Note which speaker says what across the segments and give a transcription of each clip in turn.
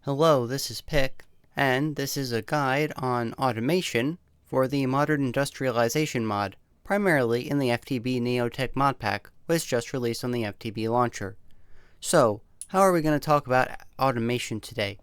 Speaker 1: Hello, this is Pick, and this is a guide on automation for the Modern Industrialization mod, primarily in the FTB NeoTech mod pack, which just released on the FTB launcher. So, how are we going to talk about automation today?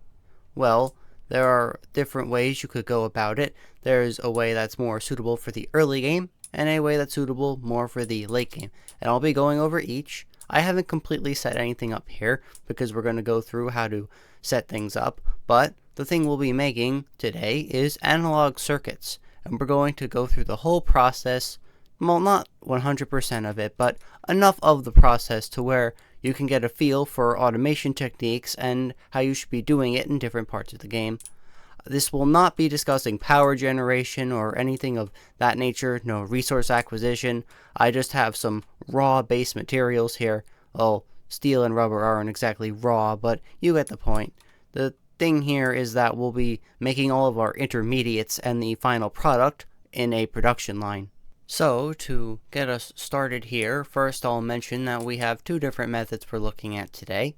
Speaker 1: Well, there are different ways you could go about it. There's a way that's more suitable for the early game, and a way that's suitable more for the late game. And I'll be going over each. I haven't completely set anything up here, because we're going to go through how to set things up, but the thing we'll be making today is analog circuits, and we're going to go through the whole process. Well, not 100% of it, but enough of the process to where you can get a feel for automation techniques and how you should be doing it in different parts of the game. This will not be discussing power generation or anything of that nature, no resource acquisition. I just have some raw base materials here. Well, steel and rubber aren't exactly raw, but you get the point. The thing here is that we'll be making all of our intermediates and the final product in a production line. So, to get us started here, first I'll mention that we have two different methods we're looking at today.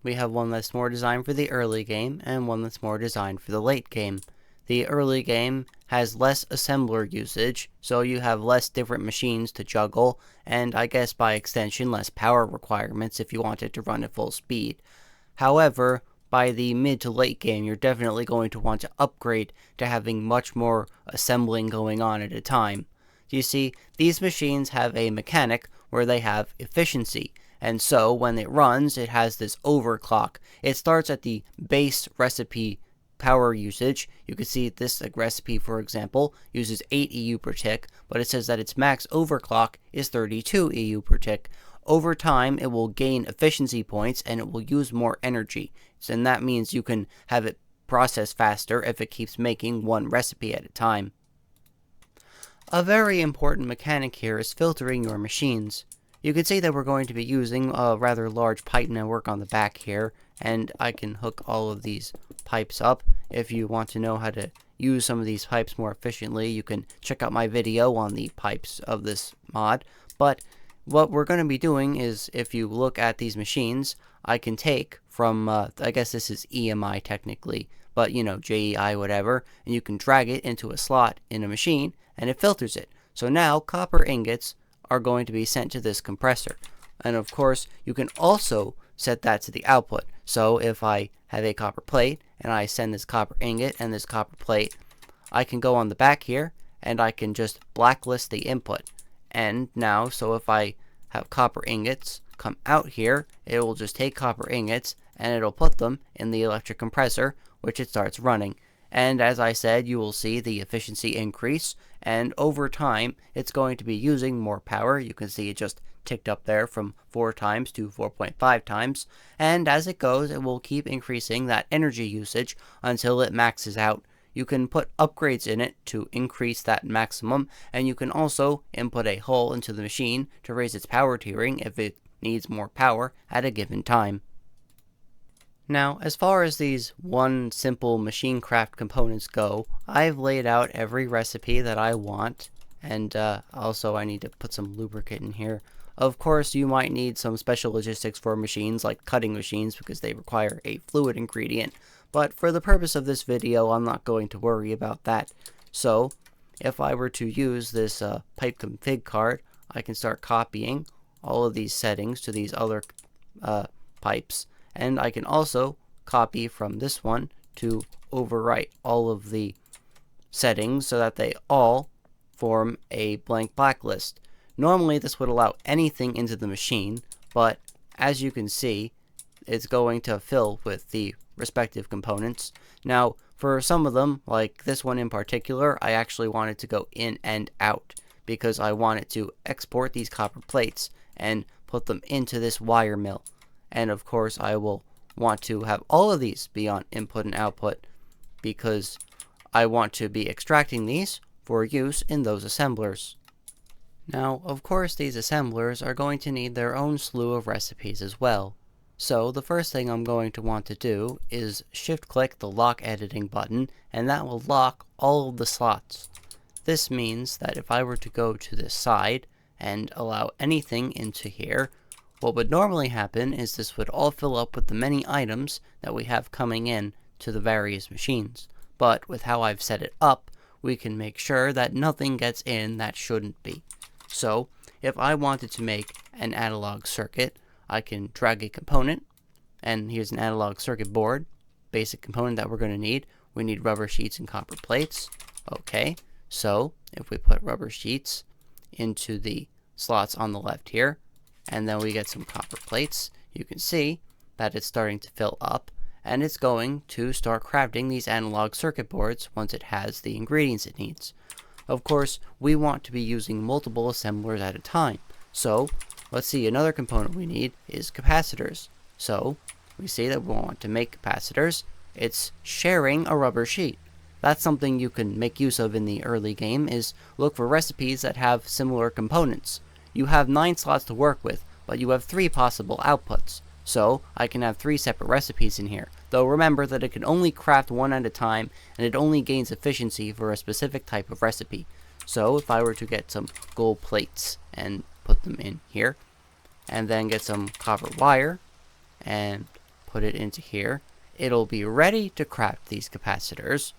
Speaker 1: We have one that's more designed for the early game, and one that's more designed for the late game. The early game has less assembler usage, so you have less different machines to juggle, and I guess by extension less power requirements if you want it to run at full speed. However, by the mid to late game, you're definitely going to want to upgrade to having much more assembling going on at a time. You see, these machines have a mechanic where they have efficiency, and so when it runs, it has this overclock. It starts at the base recipe power usage. You can see this recipe, for example, uses 8 EU per tick, but it says that its max overclock is 32 EU per tick. Over time, it will gain efficiency points and it will use more energy. And that means you can have it process faster if it keeps making one recipe at a time. A very important mechanic here is filtering your machines. You can see that we're going to be using a rather large pipe network on the back here, and I can hook all of these pipes up. If you want to know how to use some of these pipes more efficiently, you can check out my video on the pipes of this mod. But what we're going to be doing is, if you look at these machines, I can take from, I guess this is EMI technically, but you know, JEI, whatever, and you can drag it into a slot in a machine, and it filters it. So now copper ingots are going to be sent to this compressor. And of course, you can also set that to the output. So if I have a copper plate and I send this copper ingot and this copper plate, I can go on the back here and I can just blacklist the input. And now, so if I have copper ingots come out here, it will just take copper ingots and it'll put them in the electric compressor, which it starts running. And as I said, you will see the efficiency increase, and over time it's going to be using more power. You can see it just ticked up there from 4 times to 4.5 times, and as it goes it will keep increasing that energy usage until it maxes out. You can put upgrades in it to increase that maximum, and you can also input a hull into the machine to raise its power tiering if it needs more power at a given time. Now, as far as these one simple machine craft components go, I've laid out every recipe that I want, and also I need to put some lubricant in here. Of course, you might need some special logistics for machines like cutting machines because they require a fluid ingredient, but for the purpose of this video, I'm not going to worry about that. So, if I were to use this pipe config card, I can start copying all of these settings to these other pipes. And I can also copy from this one to overwrite all of the settings so that they all form a blank blacklist. Normally this would allow anything into the machine, but as you can see, it's going to fill with the respective components. Now, for some of them, like this one in particular, I actually wanted to go in and out because I wanted to export these copper plates and put them into this wire mill. And of course, I will want to have all of these be on input and output because I want to be extracting these for use in those assemblers. Now, of course, these assemblers are going to need their own slew of recipes as well. So the first thing I'm going to want to do is shift-click the lock editing button, and that will lock all of the slots. This means that if I were to go to this side and allow anything into here, what would normally happen is this would all fill up with the many items that we have coming in to the various machines. But with how I've set it up, we can make sure that nothing gets in that shouldn't be. So if I wanted to make an analog circuit, I can drag a component, and here's an analog circuit board, basic component that we're going to need. We need rubber sheets and copper plates. Okay, so if we put rubber sheets into the slots on the left here, and then we get some copper plates, you can see that it's starting to fill up, and it's going to start crafting these analog circuit boards once it has the ingredients it needs. Of course, we want to be using multiple assemblers at a time. So let's see, another component we need is capacitors. So we see that we want to make capacitors. It's sharing a rubber sheet. That's something you can make use of in the early game, is look for recipes that have similar components. You have 9 slots to work with, but you have 3 possible outputs. So I can have 3 separate recipes in here, though remember that it can only craft one at a time, and it only gains efficiency for a specific type of recipe. So if I were to get some gold plates and put them in here, and then get some copper wire and put it into here, it'll be ready to craft these capacitors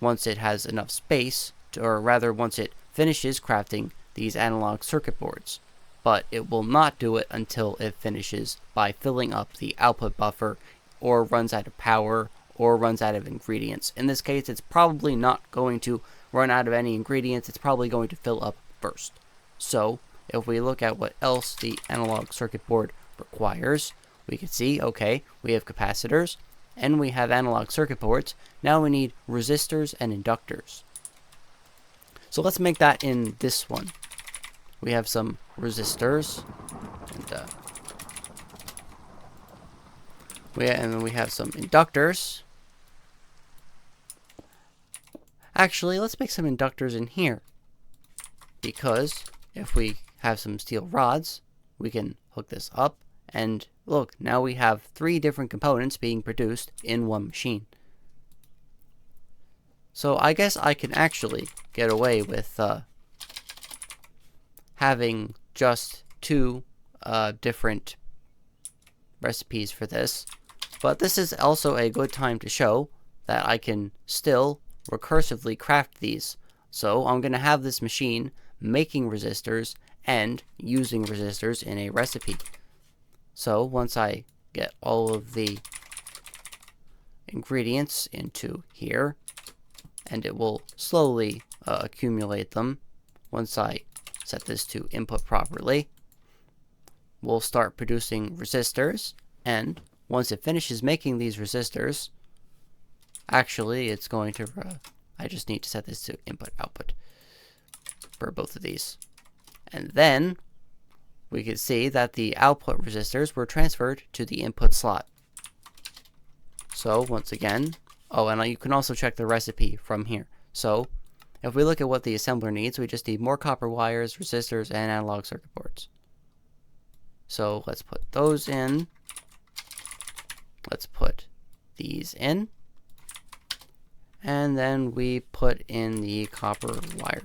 Speaker 1: once it has enough space, or rather once it finishes crafting these analog circuit boards. But it will not do it until it finishes by filling up the output buffer, or runs out of power, or runs out of ingredients. In this case, it's probably not going to run out of any ingredients, it's probably going to fill up first. So if we look at what else the analog circuit board requires, we can see, okay, we have capacitors, and we have analog circuit boards. Now we need resistors and inductors. So let's make that in this one. We have some resistors, and then we have some inductors. Actually, let's make some inductors in here, because if we have some steel rods, we can hook this up, and look, now we have 3 different components being produced in one machine. So I guess I can actually get away with having just 2 different recipes for this, but this is also a good time to show that I can still recursively craft these. So I'm going to have this machine making resistors and using resistors in a recipe. So once I get all of the ingredients into here, and it will slowly accumulate them once I set this to input properly, we'll start producing resistors, and once it finishes making these resistors, actually it's going to, I just need to set this to input output for both of these. And then we can see that the output resistors were transferred to the input slot. So once again, oh, and you can also check the recipe from here. So if we look at what the assembler needs, we just need more copper wires, resistors, and analog circuit boards. So let's put those in. Let's put these in. And then we put in the copper wire.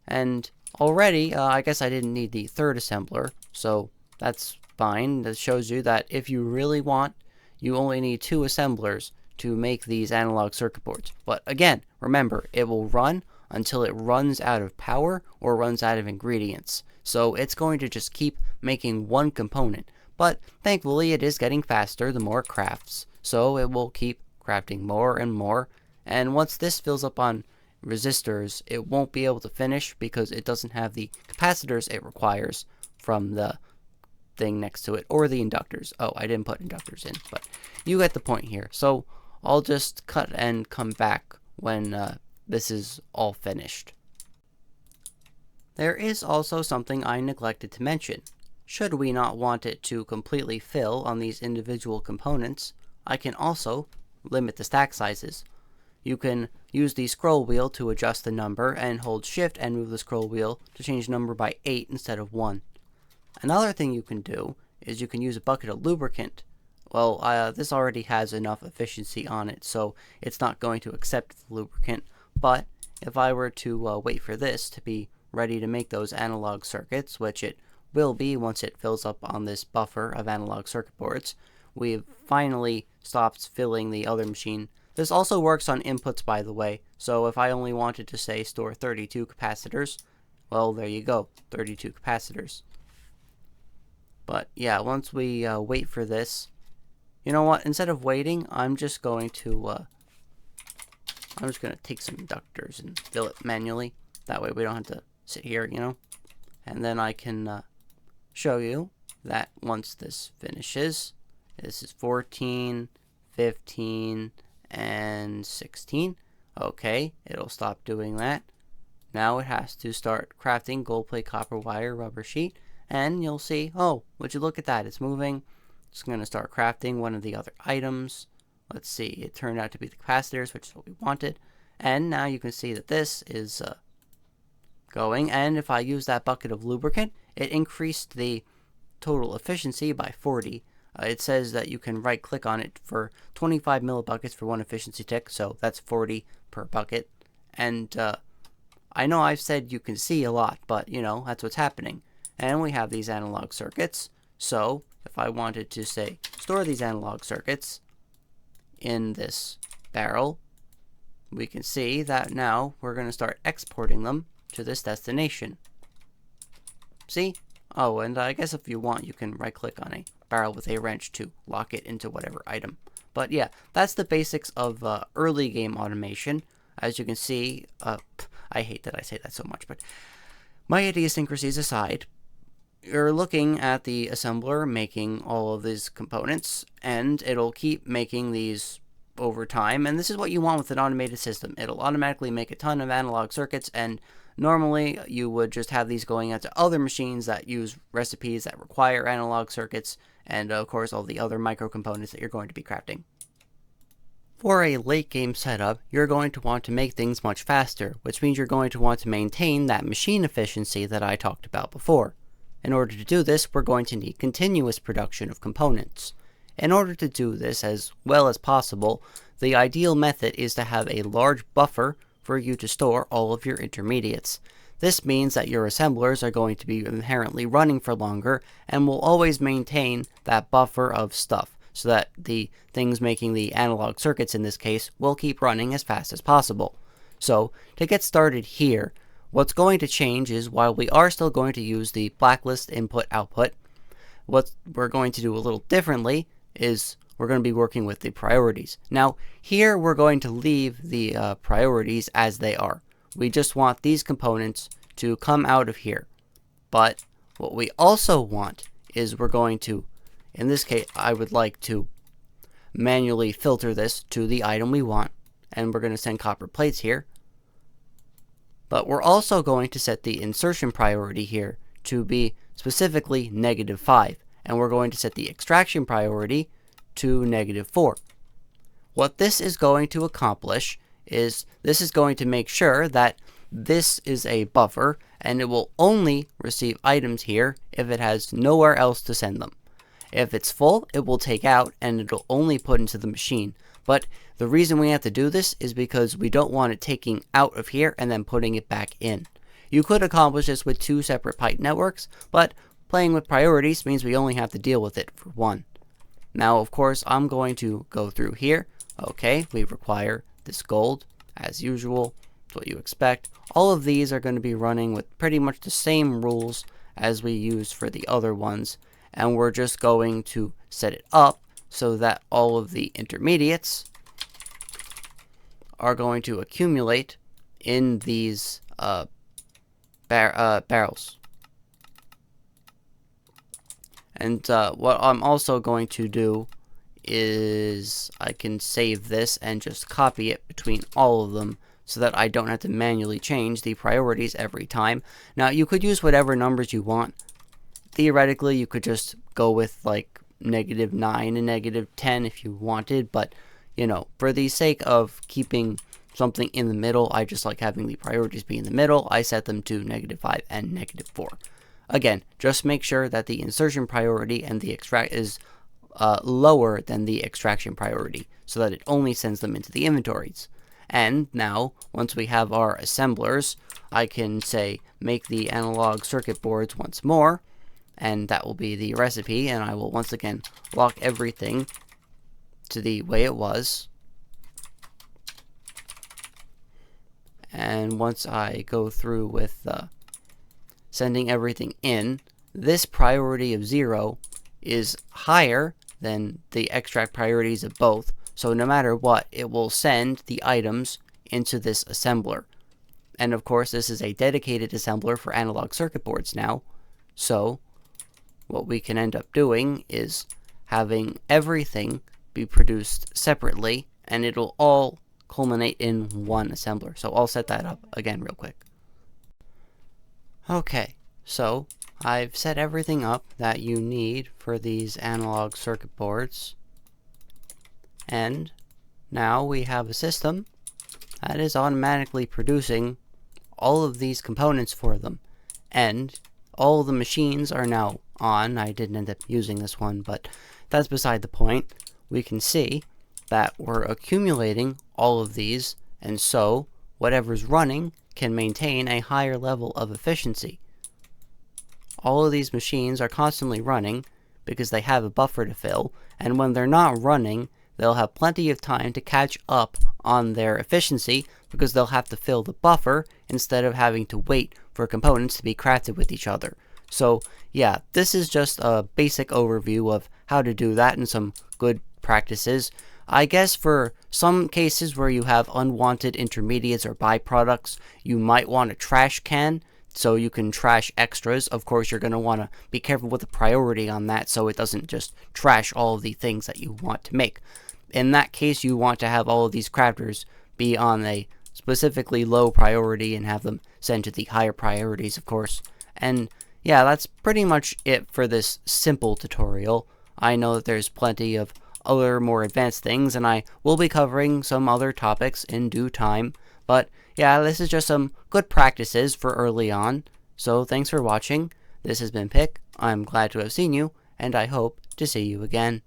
Speaker 1: And already, I guess I didn't need the third assembler, so that's fine. That shows you that if you really want, you only need 2 assemblers to make these analog circuit boards. But again, remember, it will run until it runs out of power or runs out of ingredients. So it's going to just keep making one component. But thankfully, it is getting faster the more it crafts. So it will keep crafting more and more. And once this fills up on resistors, it won't be able to finish because it doesn't have the capacitors it requires from the thing next to it, or the inductors. Oh, I didn't put inductors in, but you get the point here. So I'll just cut and come back when this is all finished. There is also something I neglected to mention. Should we not want it to completely fill on these individual components, I can also limit the stack sizes. You can use the scroll wheel to adjust the number, and hold shift and move the scroll wheel to change the number by 8 instead of 1. Another thing you can do is you can use a bucket of lubricant. Well, this already has enough efficiency on it, so it's not going to accept the lubricant. But if I were to wait for this to be ready to make those analog circuits, which it will be once it fills up on this buffer of analog circuit boards, we've finally stopped filling the other machine. This also works on inputs, by the way, so if I only wanted to, say, store 32 capacitors, well, there you go, 32 capacitors. But yeah, once we wait for this, you know what, instead of waiting, I'm just going to take some inductors and fill it manually. That way we don't have to sit here, you know. And then I can show you that once this finishes, this is 14, 15, and 16. Okay, it'll stop doing that. Now it has to start crafting gold plate, copper wire, rubber sheet, and you'll see, oh, would you look at that, it's moving. It's going to start crafting one of the other items. Let's see, it turned out to be the capacitors, which is what we wanted. And now you can see that this is going, and if I use that bucket of lubricant, it increased the total efficiency by 40. It says that you can right click on it for 25 millibuckets for one efficiency tick, so that's 40 per bucket. And I know I've said you can see a lot, but you know, that's what's happening. And we have these analog circuits, so if I wanted to, say, store these analog circuits in this barrel, we can see that now we're going to start exporting them to this destination. See? Oh, and I guess if you want, you can right click on a barrel with a wrench to lock it into whatever item. But yeah, that's the basics of early game automation. As you can see, I hate that I say that so much, but my idiosyncrasies aside, you're looking at the assembler making all of these components, and it'll keep making these over time, and this is what you want with an automated system. It'll automatically make a ton of analog circuits, and normally you would just have these going out to other machines that use recipes that require analog circuits, and of course all the other micro components that you're going to be crafting. For a late game setup, you're going to want to make things much faster, which means you're going to want to maintain that machine efficiency that I talked about before. In order to do this, we're going to need continuous production of components. In order to do this as well as possible, the ideal method is to have a large buffer for you to store all of your intermediates. This means that your assemblers are going to be inherently running for longer and will always maintain that buffer of stuff, so that the things making the analog circuits in this case will keep running as fast as possible. So, to get started here, what's going to change is, while we are still going to use the blacklist input-output, what we're going to do a little differently is we're going to be working with the priorities. Now, here we're going to leave the priorities as they are. We just want these components to come out of here. But what we also want is we're going to, in this case, I would like to manually filter this to the item we want, and we're going to send copper plates here. But we're also going to set the insertion priority here to be specifically -5, and we're going to set the extraction priority to -4. What this is going to accomplish is this is going to make sure that this is a buffer, and it will only receive items here if it has nowhere else to send them. If it's full, it will take out and it'll only put into the machine. But the reason we have to do this is because we don't want it taking out of here and then putting it back in. You could accomplish this with 2 separate pipe networks, but playing with priorities means we only have to deal with it for one. Now, of course, I'm going to go through here. Okay, we require this gold, as usual. That's what you expect. All of these are going to be running with pretty much the same rules as we use for the other ones, and we're just going to set it up so that all of the intermediates are going to accumulate in these barrels. And what I'm also going to do is I can save this and just copy it between all of them so that I don't have to manually change the priorities every time. Now, you could use whatever numbers you want. Theoretically, you could just go with like -9 and -10 if you wanted, but you know, for the sake of keeping something in the middle, I just like having the priorities be in the middle. I set them to -5 and -4. Again, just make sure that the insertion priority and the extract is lower than the extraction priority, so that it only sends them into the inventories. And now, once we have our assemblers, I can say make the analog circuit boards once more, and that will be the recipe, and I will once again lock everything to the way it was. And once I go through with sending everything in, this priority of 0 is higher than the extract priorities of both, so no matter what, it will send the items into this assembler. And of course, this is a dedicated assembler for analog circuit boards now, so what we can end up doing is having everything be produced separately, and it'll all culminate in one assembler. So I'll set that up again real quick. Okay, so I've set everything up that you need for these analog circuit boards, and now we have a system that is automatically producing all of these components for them, and all the machines are now on. I didn't end up using this one, but that's beside the point. We can see that we're accumulating all of these, and so whatever's running can maintain a higher level of efficiency. All of these machines are constantly running because they have a buffer to fill, and when they're not running, they'll have plenty of time to catch up on their efficiency because they'll have to fill the buffer instead of having to wait for components to be crafted with each other. So yeah, this is just a basic overview of how to do that and some good practices. I guess for some cases where you have unwanted intermediates or byproducts, you might want a trash can so you can trash extras. Of course, you're going to want to be careful with the priority on that so it doesn't just trash all of the things that you want to make. In that case, you want to have all of these crafters be on a specifically low priority and have them sent to the higher priorities, of course. And yeah, that's pretty much it for this simple tutorial. I know that there's plenty of other more advanced things, and I will be covering some other topics in due time. But yeah, this is just some good practices for early on. So thanks for watching. This has been Pick. I'm glad to have seen you, and I hope to see you again.